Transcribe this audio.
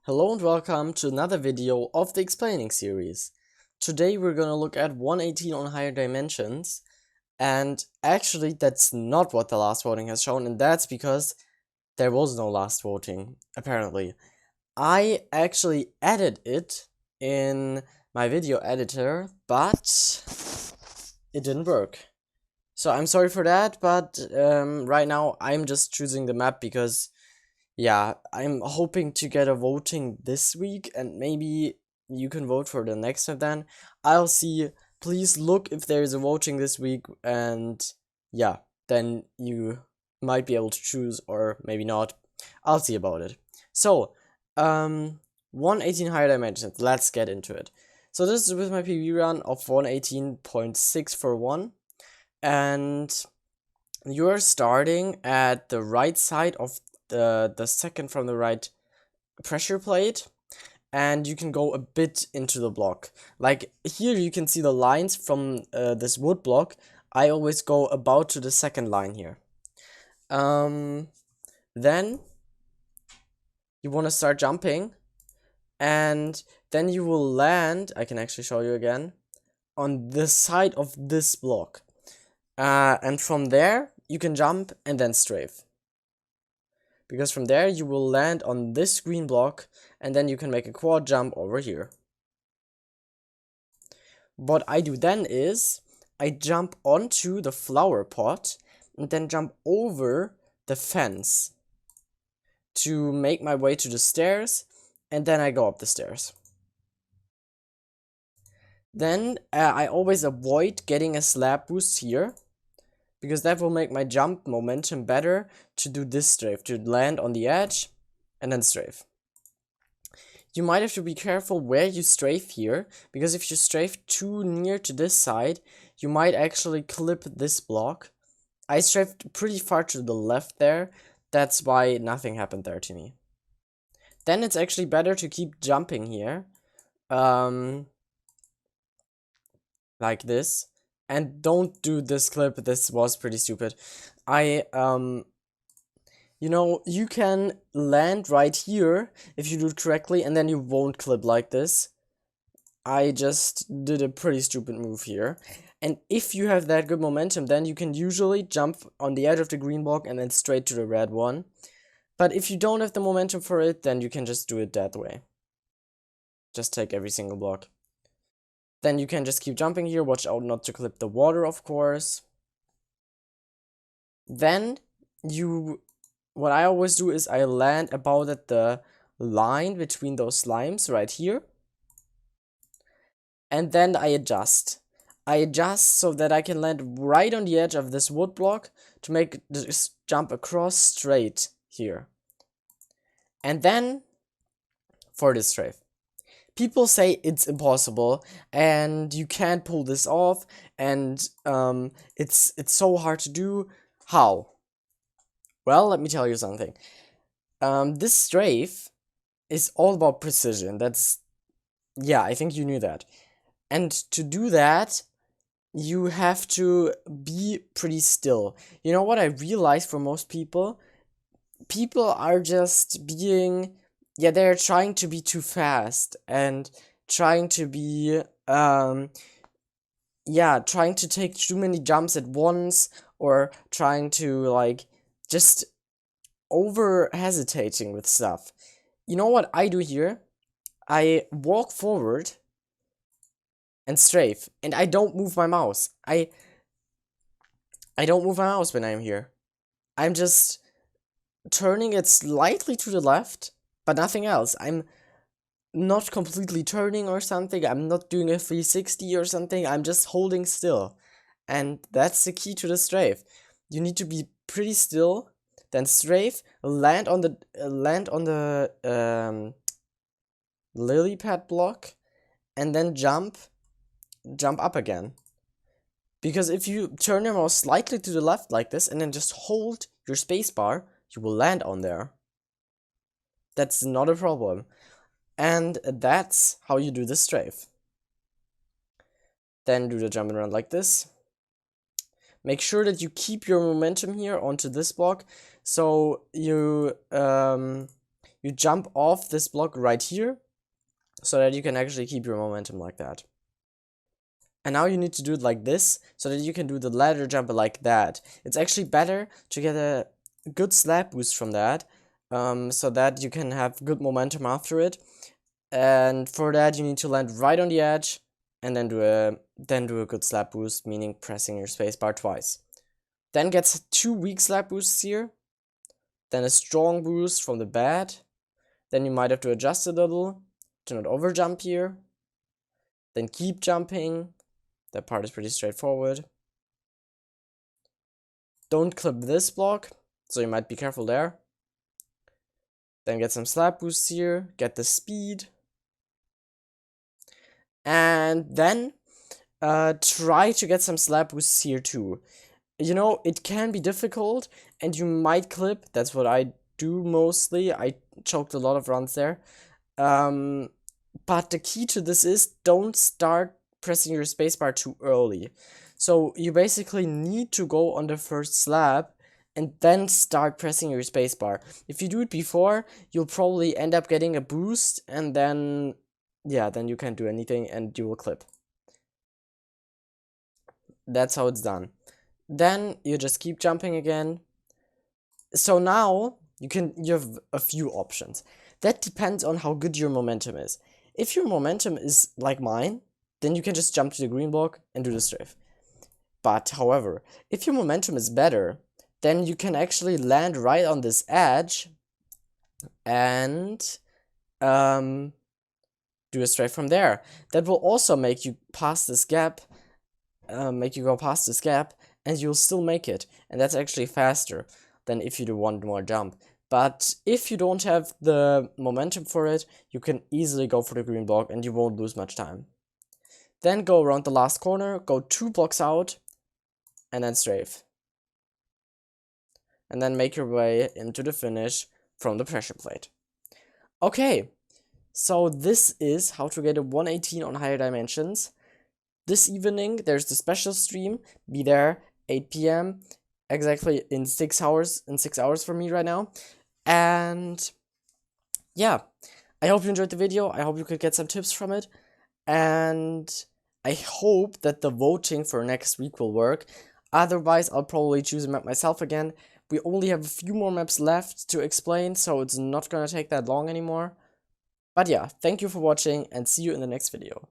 Hello and welcome to another video of the explaining series. Today we're gonna look at 118 on higher dimensions, and actually that's not what the last voting has shown, and that's because there was no last voting, apparently. I actually added it in my video editor, but it didn't work. So I'm sorry for that, but right now I'm just choosing the map because yeah, I'm hoping to get a voting this week, and maybe you can vote for the next one then. I'll see. Please look if there is a voting this week, and yeah, then you might be able to choose, or maybe not. I'll see about it. So, 118 higher dimensions. Let's get into it. So this is with my PV run of 118.641, and you're starting at the right side of the second from the right pressure plate, and you can go a bit into the block. Like here you can see the lines from this wood block. I always go about to the second line here. Then you want to start jumping, and then you will land, I can actually show you again, on the side of this block. And from there you can jump and then strafe, because from there you will land on this green block, and then you can make a quad jump over here. What I do then is I jump onto the flower pot and then jump over the fence to make my way to the stairs, and then I go up the stairs. Then I always avoid getting a slab boost here, because that will make my jump momentum better to do this strafe, to land on the edge and then strafe. You might have to be careful where you strafe here, because if you strafe too near to this side, you might actually clip this block. I strafed pretty far to the left there, that's why nothing happened there to me. Then it's actually better to keep jumping here, like this. And don't do this clip, this was pretty stupid. You know, you can land right here if you do it correctly, and then you won't clip like this. I just did a pretty stupid move here. And if you have that good momentum, then you can usually jump on the edge of the green block and then straight to the red one. But if you don't have the momentum for it, then you can just do it that way. Just take every single block. Then you can just keep jumping here, watch out not to clip the water, of course. Then what I always do is I land about at the line between those slimes right here. And then I adjust. I adjust so that I can land right on the edge of this wood block to make this jump across straight here. And then for this strafe. People say it's impossible and you can't pull this off, and it's so hard to do. How? Well, let me tell you something. This strafe is all about precision. Yeah, I think you knew that. And to do that, you have to be pretty still. You know what I realized for most people? People are just being, yeah, they're trying to be too fast and trying to be, yeah, trying to take too many jumps at once, or trying to, like, just over hesitating with stuff. You know what I do here? I walk forward and strafe, and I don't move my mouse. I don't move my mouse when I'm here. I'm just turning it slightly to the left, but nothing else. I'm not completely turning or something. I'm not doing a 360 or something. I'm just holding still. And that's the key to the strafe. You need to be pretty still, then strafe, land on the lily pad block, and then jump up again. Because if you turn your mouse slightly to the left like this and then just hold your spacebar, you will land on there. That's not a problem. And that's how you do the strafe. Then do the jump and run like this. Make sure that you keep your momentum here onto this block, so you you jump off this block right here, so that you can actually keep your momentum like that. And now you need to do it like this, so that you can do the ladder jump like that. It's actually better to get a good slap boost from that, so that you can have good momentum after it. And for that you need to land right on the edge, and then do a good slap boost, meaning pressing your spacebar twice. Then get 2 weak slap boosts here, then a strong boost from the bad. Then you might have to adjust a little to not over jump here. Then keep jumping. That part is pretty straightforward. Don't clip this block, so you might be careful there. Then get some slap boosts here, get the speed. And then try to get some slap boosts here too. You know, it can be difficult, and you might clip. That's what I do mostly. I choked a lot of runs there. But the key to this is don't start pressing your spacebar too early. So you basically need to go on the first slab and then start pressing your spacebar. If you do it before, you'll probably end up getting a boost, and then, yeah, then you can't do anything and you will clip. That's how it's done. Then you just keep jumping again. So now you have a few options. That depends on how good your momentum is. If your momentum is like mine, then you can just jump to the green block and do the strafe. But however, if your momentum is better, then you can actually land right on this edge and do a strafe from there. That will also make you pass this gap, go past this gap, and you'll still make it. And that's actually faster than if you do one more jump. But if you don't have the momentum for it, you can easily go for the green block and you won't lose much time. Then go around the last corner, go 2 blocks out, and then strafe. And then make your way into the finish from the pressure plate. Okay, so this is how to get a 118 on higher dimensions. This evening, there's the special stream. Be there, 8 PM, exactly in 6 hours, for me right now. And yeah, I hope you enjoyed the video. I hope you could get some tips from it. And I hope that the voting for next week will work. Otherwise, I'll probably choose a map myself again. We only have a few more maps left to explain, so it's not gonna take that long anymore. But yeah, thank you for watching and see you in the next video.